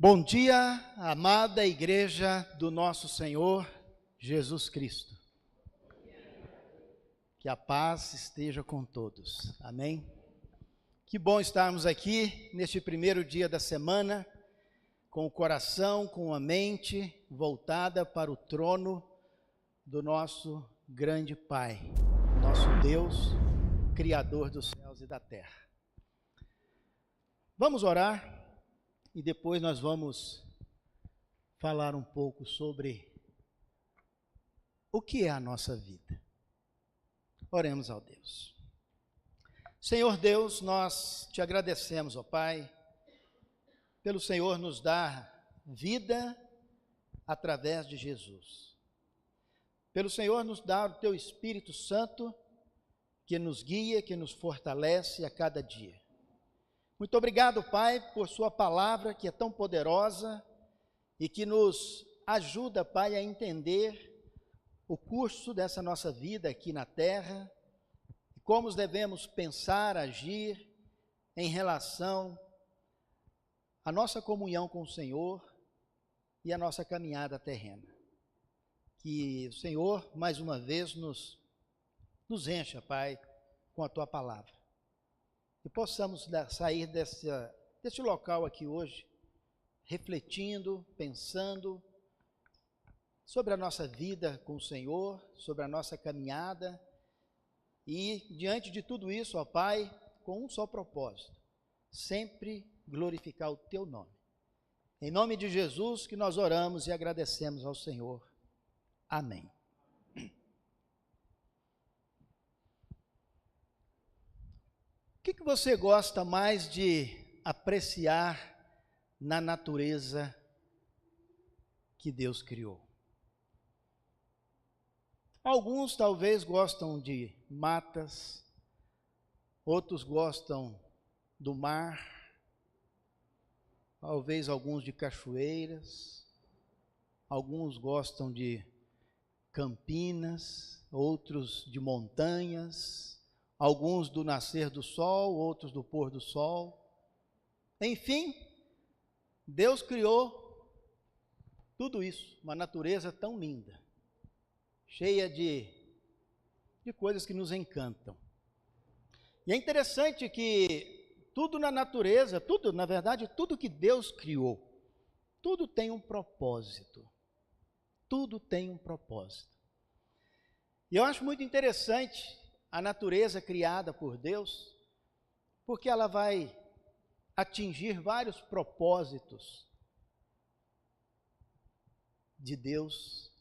Bom dia, amada Igreja do nosso Senhor Jesus Cristo. Que a paz esteja com todos. Amém? Que bom estarmos aqui neste primeiro dia da semana, com o coração, com a mente voltada para o trono do nosso grande Pai, nosso Deus, Criador dos céus e da terra. Vamos orar. E depois nós vamos falar um pouco sobre o que é a nossa vida. Oremos ao Deus. Senhor Deus, nós te agradecemos, ó Pai, pelo Senhor nos dar vida através de Jesus. Pelo Senhor nos dar o teu Espírito Santo, que nos guia, que nos fortalece a cada dia. Muito obrigado, Pai, por sua palavra que é tão poderosa e que nos ajuda, Pai, a entender o curso dessa nossa vida aqui na terra, e como devemos pensar, agir em relação à nossa comunhão com o Senhor e à nossa caminhada terrena. Que o Senhor, mais uma vez, nos encha, Pai, com a tua palavra. E possamos sair desse local aqui hoje, refletindo, pensando sobre a nossa vida com o Senhor, sobre a nossa caminhada, e diante de tudo isso, ó Pai, com um só propósito, sempre glorificar o teu nome. Em nome de Jesus que nós oramos e agradecemos ao Senhor. Amém. O que você gosta mais de apreciar na natureza que Deus criou? Alguns talvez gostam de matas, outros gostam do mar, talvez alguns de cachoeiras, alguns gostam de campinas, outros de montanhas, alguns do nascer do sol, outros do pôr do sol. Enfim, Deus criou tudo isso, uma natureza tão linda, cheia de coisas que nos encantam. E é interessante que tudo na natureza, na verdade, tudo que Deus criou, tudo tem um propósito. Tudo tem um propósito. E eu acho muito interessante a natureza criada por Deus, porque ela vai atingir vários propósitos de Deus.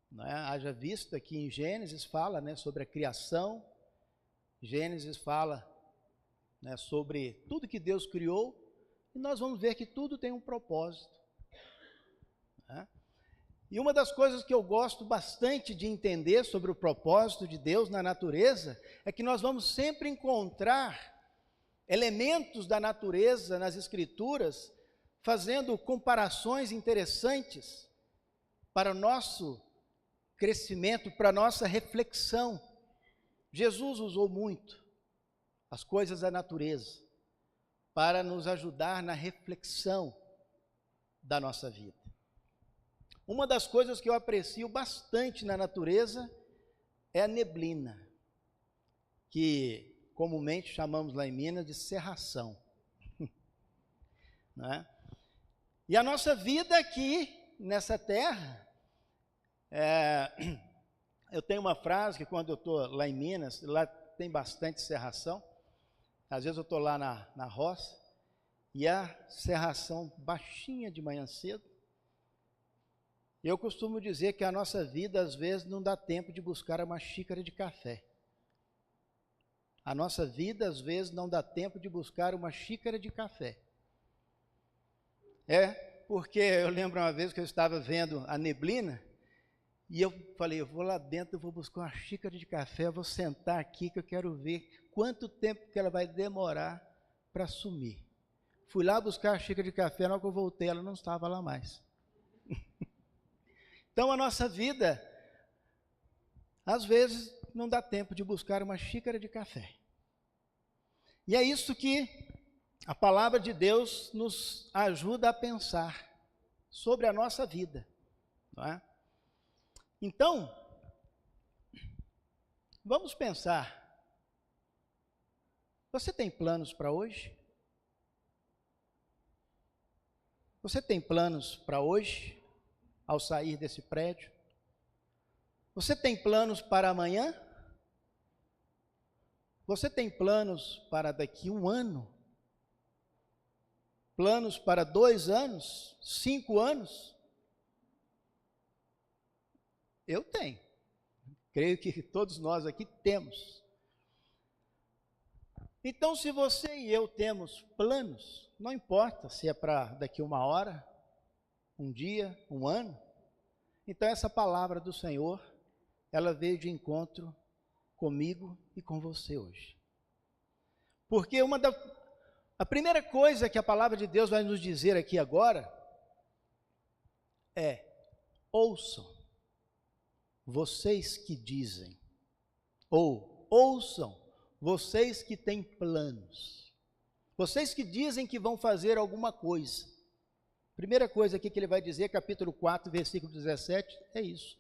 Não é? Haja vista que em Gênesis fala, né, sobre a criação, Gênesis fala, né, sobre tudo que Deus criou, e nós vamos ver que tudo tem um propósito. Né? E uma das coisas que eu gosto bastante de entender sobre o propósito de Deus na natureza é que nós vamos sempre encontrar elementos da natureza nas Escrituras, fazendo comparações interessantes para o nosso crescimento, para a nossa reflexão. Jesus usou muito as coisas da natureza para nos ajudar na reflexão da nossa vida. Uma das coisas que eu aprecio bastante na natureza é a neblina, que comumente chamamos lá em Minas de cerração. Né? E a nossa vida aqui, nessa terra, eu tenho uma frase que quando eu estou lá em Minas, lá tem bastante cerração, às vezes eu estou lá na roça, e a cerração baixinha de manhã cedo. Eu costumo dizer que a nossa vida, às vezes, não dá tempo de buscar uma xícara de café. A nossa vida, às vezes, não dá tempo de buscar uma xícara de café. Porque eu lembro uma vez que eu estava vendo a neblina, e eu falei, eu vou lá dentro, eu vou buscar uma xícara de café, eu vou sentar aqui que eu quero ver quanto tempo que ela vai demorar para sumir. Fui lá buscar a xícara de café, na hora que eu voltei, ela não estava lá mais. Então, a nossa vida, às vezes, não dá tempo de buscar uma xícara de café. E é isso que a palavra de Deus nos ajuda a pensar sobre a nossa vida, não é? Então, vamos pensar. Você tem planos para hoje? Você tem planos para hoje, ao sair desse prédio? Você tem planos para amanhã? Você tem planos para daqui a um ano? Planos para 2 anos? 5 anos? Eu tenho. Creio que todos nós aqui temos. Então, se você e eu temos planos, não importa se é para daqui a 1 hora, 1 dia, 1 ano. Então, essa palavra do Senhor, ela veio de encontro comigo e com você hoje. Porque a primeira coisa que a palavra de Deus vai nos dizer aqui agora é: ouçam, vocês que dizem, ou ouçam, vocês que têm planos, vocês que dizem que vão fazer alguma coisa. Primeira coisa aqui que ele vai dizer, capítulo 4, versículo 17, é isso.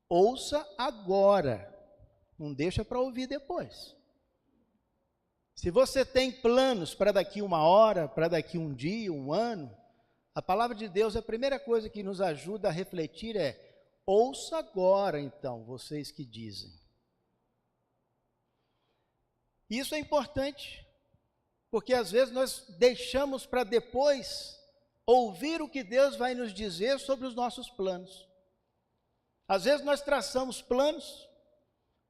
Ouça agora, não deixa para ouvir depois. Se você tem planos para daqui 1 hora, para daqui 1 dia, 1 ano, a palavra de Deus, a primeira coisa que nos ajuda a refletir é: ouça agora, então, vocês que dizem. Isso é importante, porque às vezes nós deixamos para depois ouvir o que Deus vai nos dizer sobre os nossos planos. Às vezes nós traçamos planos,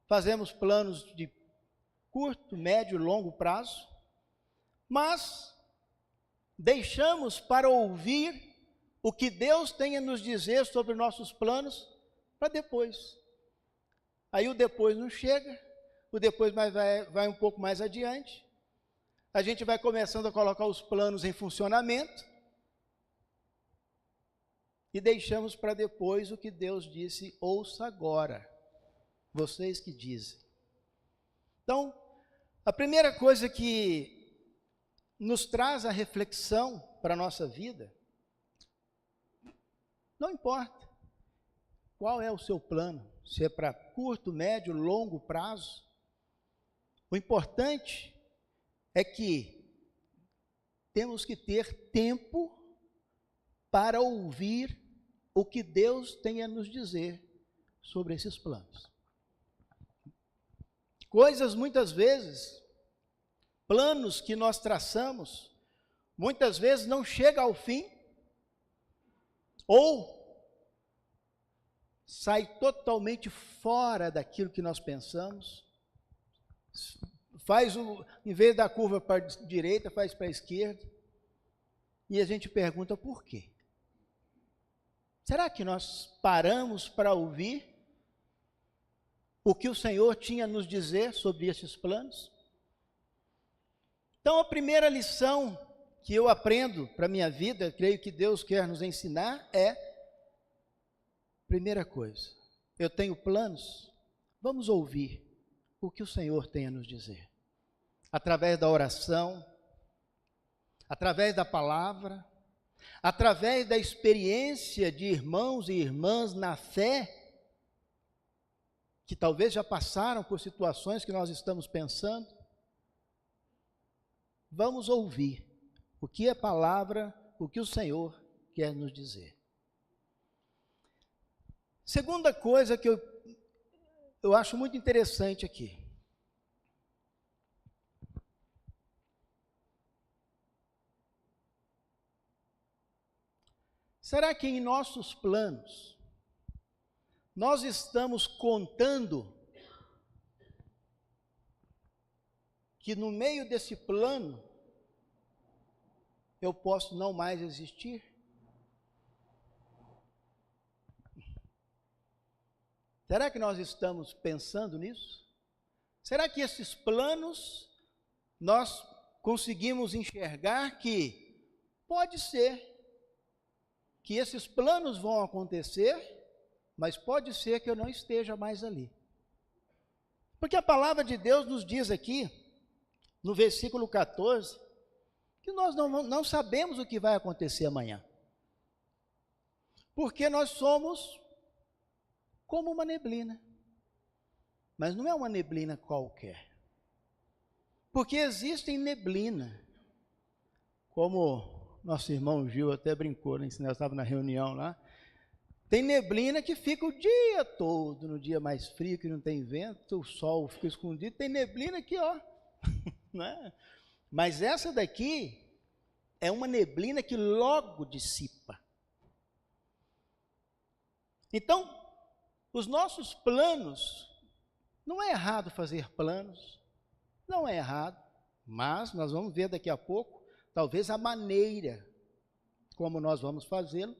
fazemos planos de curto, médio, longo prazo, mas deixamos para ouvir o que Deus tem a nos dizer sobre nossos planos para depois. Aí o depois não chega, o depois vai um pouco mais adiante, a gente vai começando a colocar os planos em funcionamento e deixamos para depois o que Deus disse: ouça agora, vocês que dizem. Então, a primeira coisa que nos traz a reflexão para a nossa vida, não importa qual é o seu plano, se é para curto, médio, longo prazo, o importante é que temos que ter tempo para ouvir o que Deus tem a nos dizer sobre esses planos. Coisas muitas vezes, planos que nós traçamos, muitas vezes não chegam ao fim, ou sai totalmente fora daquilo que nós pensamos, em vez da curva para a direita, faz para a esquerda, e a gente pergunta por quê? Será que nós paramos para ouvir o que o Senhor tinha a nos dizer sobre esses planos? Então, a primeira lição que eu aprendo para a minha vida, creio que Deus quer nos ensinar, é: primeira coisa, eu tenho planos, vamos ouvir o que o Senhor tem a nos dizer. Através da oração, através da palavra, através da experiência de irmãos e irmãs na fé, que talvez já passaram por situações que nós estamos pensando, vamos ouvir o que a palavra, o que o Senhor quer nos dizer. Segunda coisa que eu acho muito interessante aqui. Será que em nossos planos nós estamos contando que no meio desse plano eu posso não mais existir? Será que nós estamos pensando nisso? Será que esses planos nós conseguimos enxergar que pode ser que esses planos vão acontecer, mas pode ser que eu não esteja mais ali? Porque a palavra de Deus nos diz aqui, no versículo 14, que nós não sabemos o que vai acontecer amanhã. Porque nós somos como uma neblina. Mas não é uma neblina qualquer. Porque existem neblina, como nosso irmão Gil até brincou, né? Nós estávamos na reunião lá. Tem neblina que fica o dia todo, no dia mais frio, que não tem vento, o sol fica escondido. Tem neblina que, ó, né? Mas essa daqui é uma neblina que logo dissipa. Então, os nossos planos, não é errado fazer planos, não é errado, mas nós vamos ver daqui a pouco, talvez a maneira como nós vamos fazê-lo,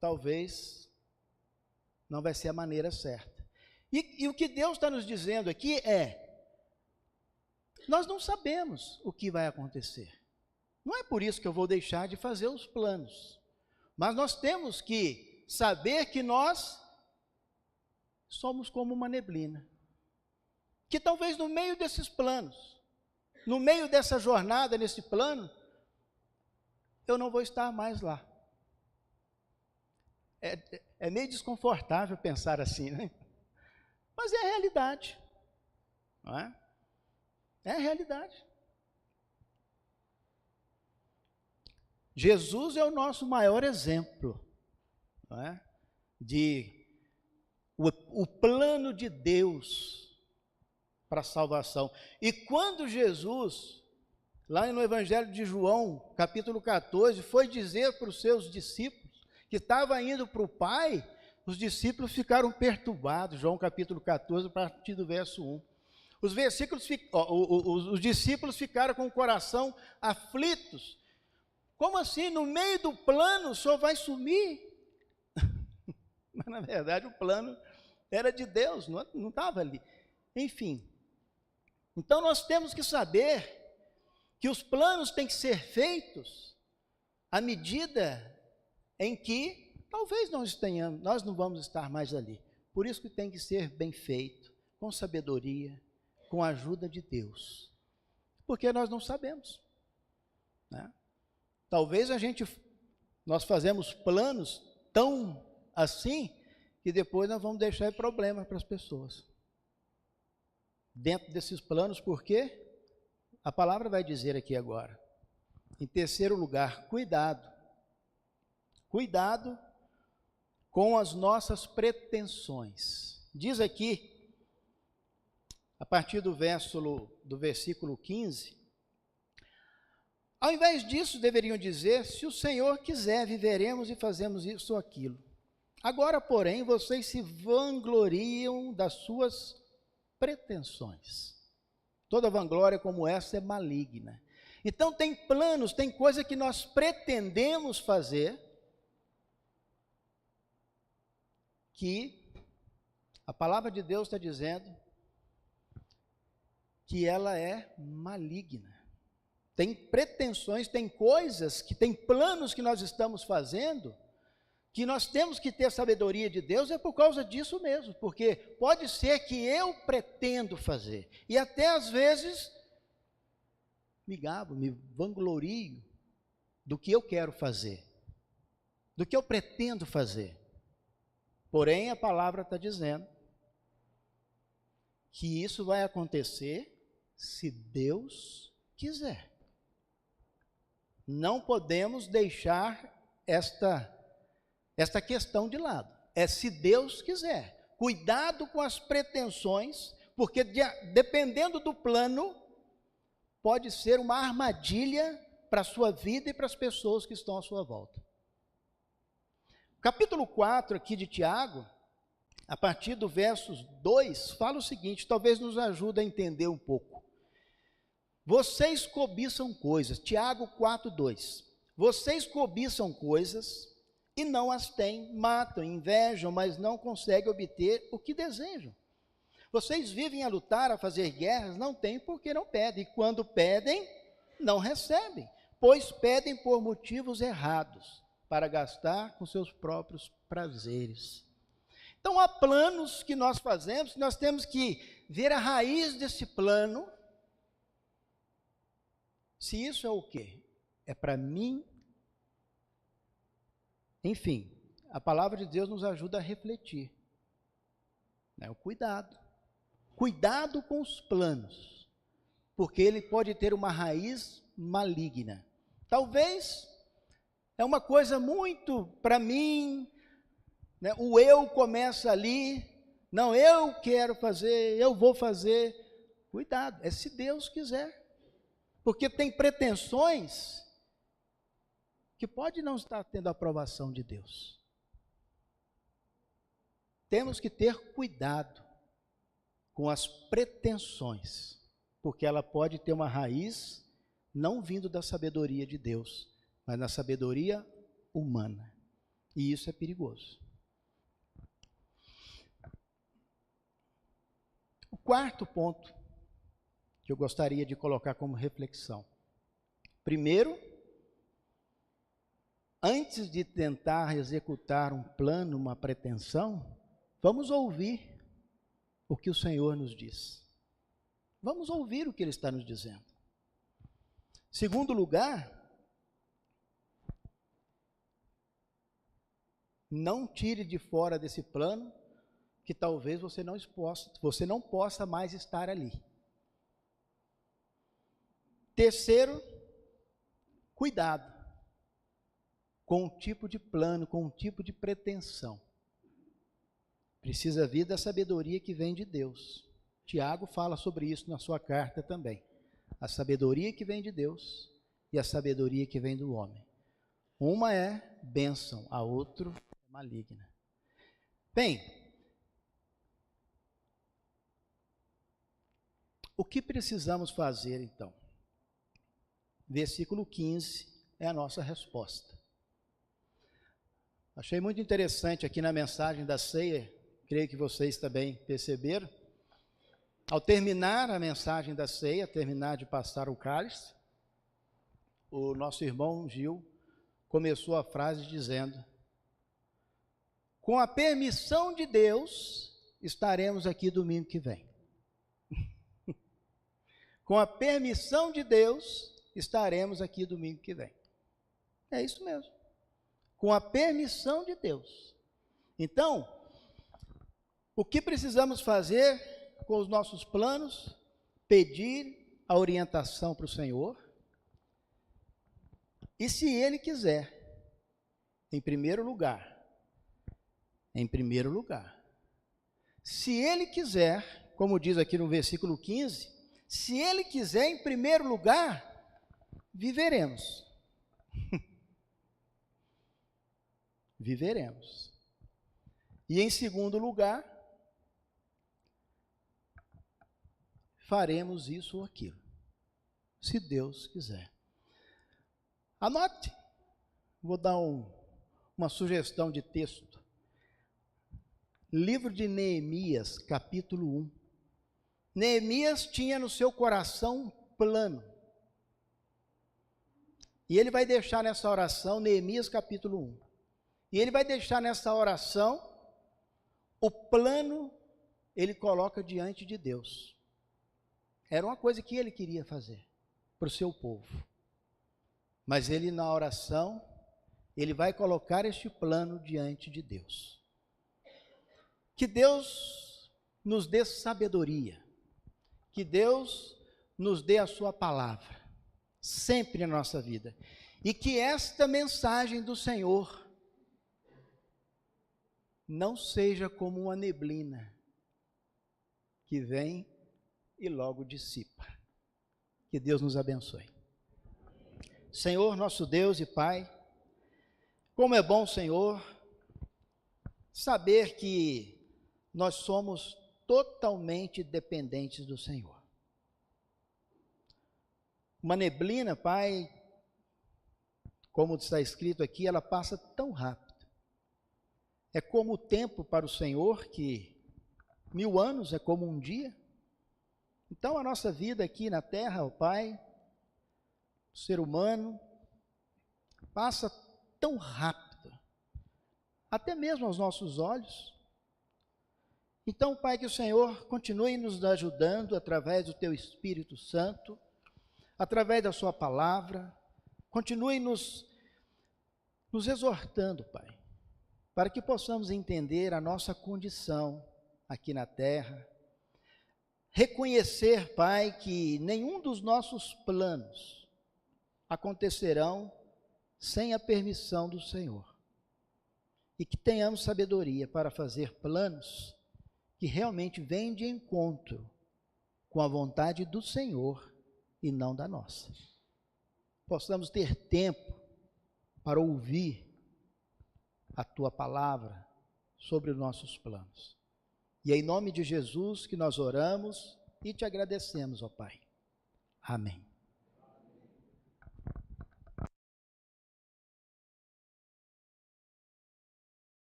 talvez não vai ser a maneira certa. E o que Deus está nos dizendo aqui é, nós não sabemos o que vai acontecer. Não é por isso que eu vou deixar de fazer os planos, mas nós temos que saber que nós somos como uma neblina, que talvez no meio desses planos, no meio dessa jornada, nesse plano, eu não vou estar mais lá. É meio desconfortável pensar assim, né? Mas é a realidade, não é? É a realidade. Jesus é o nosso maior exemplo, não é? O plano de Deus para a salvação. E quando Jesus, lá no Evangelho de João, capítulo 14, foi dizer para os seus discípulos que estava indo para o Pai, os discípulos ficaram perturbados. João capítulo 14, a partir do verso 1. Os discípulos ficaram com o coração aflitos. Como assim? No meio do plano o Senhor vai sumir? Mas na verdade o plano era de Deus, não estava ali. Enfim, então nós temos que saber que os planos têm que ser feitos à medida em que talvez nós não vamos estar mais ali. Por isso que tem que ser bem feito, com sabedoria, com a ajuda de Deus. Porque nós não sabemos, né? Talvez nós fazemos planos tão assim, que depois nós vamos deixar problema para as pessoas. Dentro desses planos, porque a palavra vai dizer aqui agora. Em terceiro lugar, cuidado. Cuidado com as nossas pretensões. Diz aqui, a partir do versículo 15, ao invés disso, deveriam dizer, se o Senhor quiser, viveremos e fazemos isso ou aquilo. Agora, porém, vocês se vangloriam das suas pretensões. Toda vanglória como essa é maligna. Então, tem planos, tem coisa que nós pretendemos fazer, que a palavra de Deus está dizendo que ela é maligna. Tem pretensões, tem coisas, tem planos que nós estamos fazendo, que nós temos que ter a sabedoria de Deus, é por causa disso mesmo, porque pode ser que eu pretendo fazer, e até às vezes me gabo, me vanglorio do que eu quero fazer, do que eu pretendo fazer. Porém, a palavra está dizendo que isso vai acontecer se Deus quiser. Não podemos deixar esta questão de lado. É se Deus quiser. Cuidado com as pretensões, porque dependendo do plano, pode ser uma armadilha para a sua vida e para as pessoas que estão à sua volta. Capítulo 4 aqui de Tiago, a partir do verso 2, fala o seguinte, talvez nos ajude a entender um pouco. Vocês cobiçam coisas, Tiago 4:2. Vocês cobiçam coisas e não as têm, matam, invejam, mas não conseguem obter o que desejam. Vocês vivem a lutar, a fazer guerras, não têm porque não pedem. E quando pedem, não recebem, pois pedem por motivos errados, para gastar com seus próprios prazeres. Então, há planos que nós fazemos, nós temos que ver a raiz desse plano Se isso é o quê? É para mim. Enfim, a palavra de Deus nos ajuda a refletir. Né? O cuidado. Cuidado com os planos, porque ele pode ter uma raiz maligna. Talvez é uma coisa muito para mim, né? O eu começa ali, não, eu quero fazer, eu vou fazer. Cuidado, é se Deus quiser, porque tem pretensões que pode não estar tendo a aprovação de Deus. Temos que ter cuidado com as pretensões, porque ela pode ter uma raiz não vindo da sabedoria de Deus, mas na sabedoria humana. E isso é perigoso. O quarto ponto que eu gostaria de colocar como reflexão. Primeiro, antes de tentar executar um plano, uma pretensão, vamos ouvir o que o Senhor nos diz. Vamos ouvir o que Ele está nos dizendo. Segundo lugar, não tire de fora desse plano que talvez você não possa mais estar ali. Terceiro, cuidado com o tipo de plano, com o tipo de pretensão. Precisa vir da sabedoria que vem de Deus. Tiago fala sobre isso na sua carta também. A sabedoria que vem de Deus e a sabedoria que vem do homem. Uma é bênção, a outra é maligna. Bem, o que precisamos fazer então? Versículo 15 é a nossa resposta. Achei muito interessante aqui na mensagem da ceia, creio que vocês também perceberam. Ao terminar a mensagem da ceia, terminar de passar o cálice, o nosso irmão Gil começou a frase dizendo: com a permissão de Deus, estaremos aqui domingo que vem. Com a permissão de Deus, estaremos aqui domingo que vem. É isso mesmo. Com a permissão de Deus. Então, o que precisamos fazer com os nossos planos? Pedir a orientação para o Senhor. E se Ele quiser, em primeiro lugar, se Ele quiser, como diz aqui no versículo 15, se Ele quiser, em primeiro lugar, viveremos. Viveremos. E em segundo lugar, faremos isso ou aquilo, se Deus quiser. Anote, vou dar uma sugestão de texto. Livro de Neemias, capítulo 1. Neemias tinha no seu coração um plano. E ele vai deixar nessa oração, Neemias capítulo 1. E ele vai deixar nessa oração, o plano, ele coloca diante de Deus. Era uma coisa que ele queria fazer para o seu povo. Mas ele na oração, ele vai colocar este plano diante de Deus. Que Deus nos dê sabedoria. Que Deus nos dê a sua palavra. Sempre na nossa vida. E que esta mensagem do Senhor não seja como uma neblina que vem e logo dissipa. Que Deus nos abençoe. Senhor, nosso Deus e Pai, como é bom, Senhor, saber que nós somos totalmente dependentes do Senhor. Uma neblina, Pai, como está escrito aqui, ela passa tão rápido. É como o tempo para o Senhor, que 1000 anos é como um dia. Então a nossa vida aqui na terra, ó Pai, o ser humano, passa tão rápido, até mesmo aos nossos olhos. Então, Pai, que o Senhor continue nos ajudando através do Teu Espírito Santo, através da sua palavra, continue nos exortando, Pai, para que possamos entender a nossa condição aqui na terra, reconhecer, Pai, que nenhum dos nossos planos acontecerão sem a permissão do Senhor, e que tenhamos sabedoria para fazer planos que realmente vêm de encontro com a vontade do Senhor e não da nossa. Possamos ter tempo para ouvir a Tua palavra sobre os nossos planos. E é em nome de Jesus que nós oramos e te agradecemos, ó Pai. Amém.